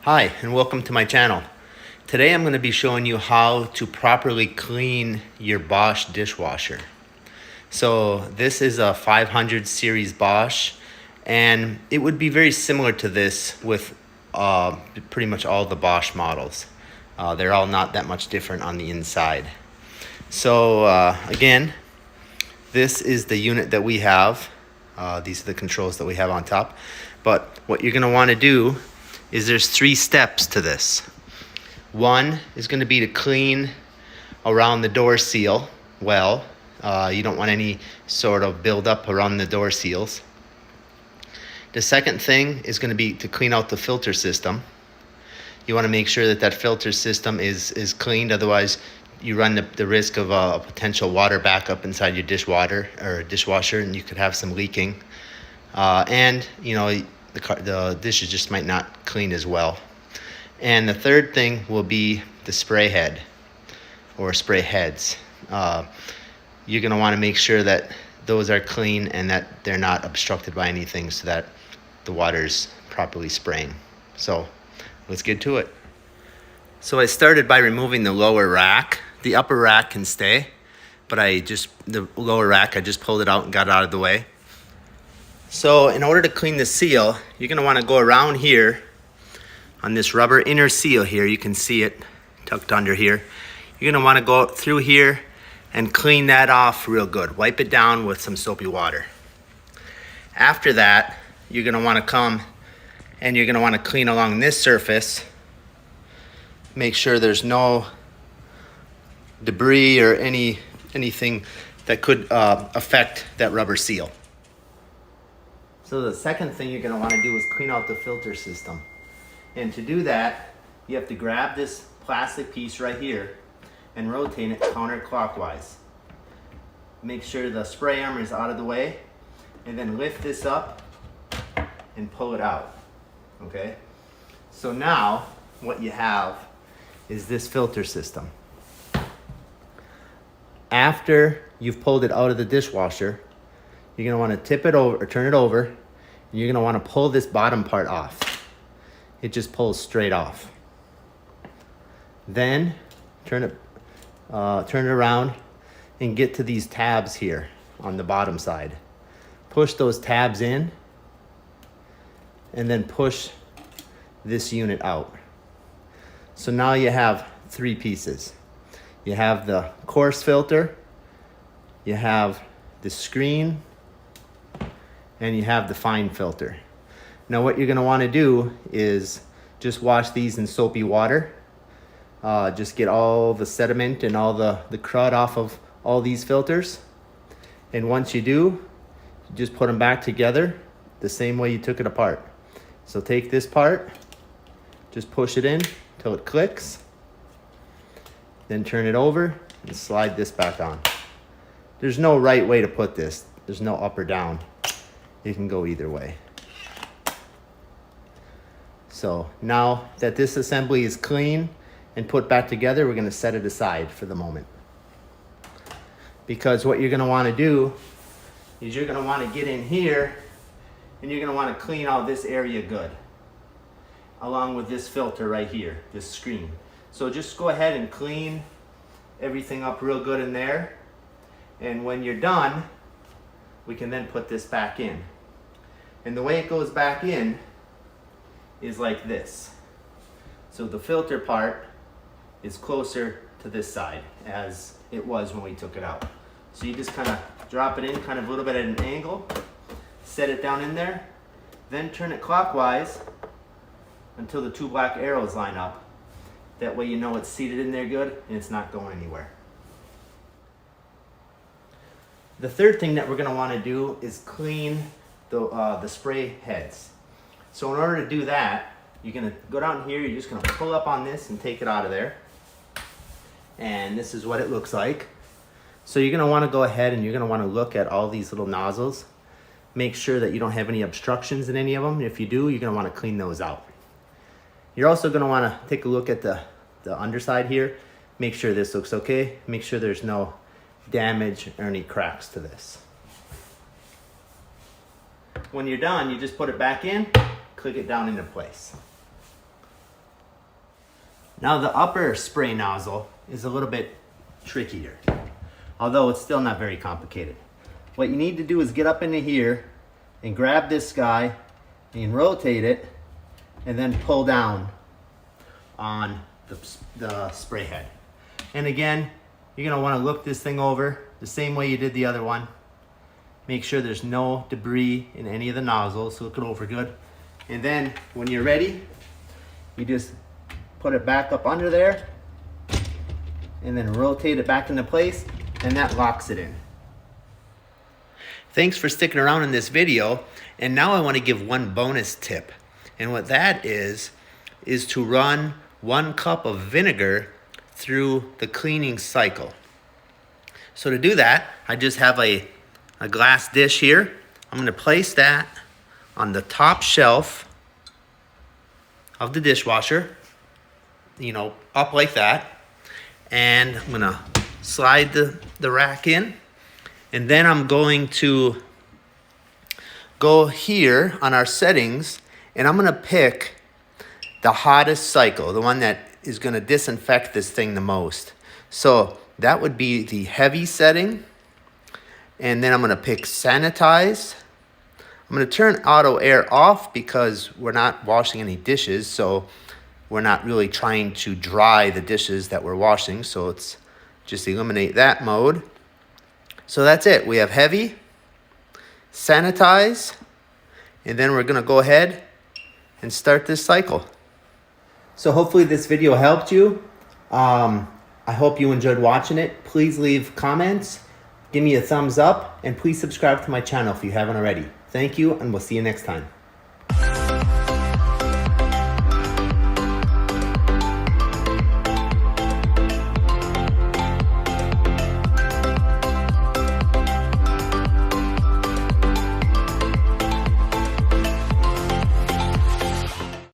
Hi, and welcome to my channel. Today I'm going to be showing you how to properly clean your Bosch dishwasher. So this is a 500 series Bosch, and it would be very similar to this with pretty much all the Bosch models. They're all not that much different on the inside. So again, this is the unit that we have. These are the controls that we have on top. But what you're going to want to do is there's 3 steps to this. One is going to be to clean around the door seal well. You don't want any sort of buildup around the door seals. The second thing is going to be to clean out the filter system. You want to make sure that that filter system is cleaned, otherwise you run the risk of a potential water backup inside your dishwasher, and you could have some leaking. And you know, the dishes just might not clean as well. And the third thing will be the spray head or spray heads. You're going to want to make sure that those are clean and that they're not obstructed by anything, so that the water's properly spraying. So let's get to it. So I started by removing the lower rack. The upper rack can stay, but the lower rack, I just pulled it out and got it out of the way. So in order to clean the seal, you're going to want to go around here on this rubber inner seal here. You can see it tucked under here. You're going to want to go through here and clean that off real good. Wipe it down with some soapy water. After that, you're going to want to come and you're going to want to clean along this surface. Make sure there's no debris or anything that could affect that rubber seal. So the second thing you're going to want to do is clean out the filter system. And to do that, you have to grab this plastic piece right here and rotate it counterclockwise. Make sure the spray arm is out of the way, and then lift this up and pull it out. Okay? So now what you have is this filter system. After you've pulled it out of the dishwasher, you're going to want to tip it over or turn it over, and you're going to want to pull this bottom part off. It just pulls straight off. Then turn it around and get to these tabs here on the bottom side. Push those tabs in and then push this unit out. So now you have 3 pieces. You have the coarse filter, you have the screen, and you have the fine filter. Now what you're going to want to do is just wash these in soapy water. Just get all the sediment and all the crud off of all these filters. And once you do, you just put them back together the same way you took it apart. So take this part, just push it in till it clicks, then turn it over and slide this back on. There's no right way to put this. There's no up or down. It can go either way. So now that this assembly is clean and put back together, we're going to set it aside for the moment. Because what you're going to want to do is you're going to want to get in here and you're going to want to clean out this area good, along with this filter right here, this screen. So just go ahead and clean everything up real good in there. And when you're done, we can then put this back in. And the way it goes back in is like this. So the filter part is closer to this side as it was when we took it out. So you just kind of drop it in kind of a little bit at an angle, set it down in there, then turn it clockwise until the 2 black arrows line up. That way you know it's seated in there good and it's not going anywhere. The third thing that we're going to want to do is clean the spray heads. So in order to do that, you're going to go down here, you're just going to pull up on this and take it out of there. And this is what it looks like. So you're going to want to go ahead and you're going to want to look at all these little nozzles. Make sure that you don't have any obstructions in any of them. If you do, you're going to want to clean those out. You're also going to want to take a look at the underside here. Make sure this looks okay. Make sure there's no damage or any cracks to this. when you're done, you just put it back in, click it down into place. Now the upper spray nozzle is a little bit trickier, although it's still not very complicated. What you need to do is get up into here and grab this guy and rotate it and then pull down on the spray head. And again, you're gonna wanna look this thing over the same way you did the other one. Make sure there's no debris in any of the nozzles, so look it over good. And then when you're ready, you just put it back up under there and then rotate it back into place, and that locks it in. Thanks for sticking around in this video. And now I want to give one bonus tip. And what that is to run 1 cup of vinegar through the cleaning cycle. So to do that, I just have a glass dish here. I'm going to place that on the top shelf of the dishwasher, you know, up like that. And I'm going to slide the rack in. And then I'm going to go here on our settings, and I'm going to pick the hottest cycle, the one that is going to disinfect this thing the most. So that would be the heavy setting. And then I'm going to pick sanitize. I'm going to turn auto air off because we're not washing any dishes, so we're not really trying to dry the dishes that we're washing. So let's just eliminate that mode. So that's it. We have heavy, sanitize, and then we're going to go ahead and start this cycle. So hopefully this video helped you. I hope you enjoyed watching it. Please leave comments, give me a thumbs up, and please subscribe to my channel if you haven't already. Thank you, and we'll see you next time.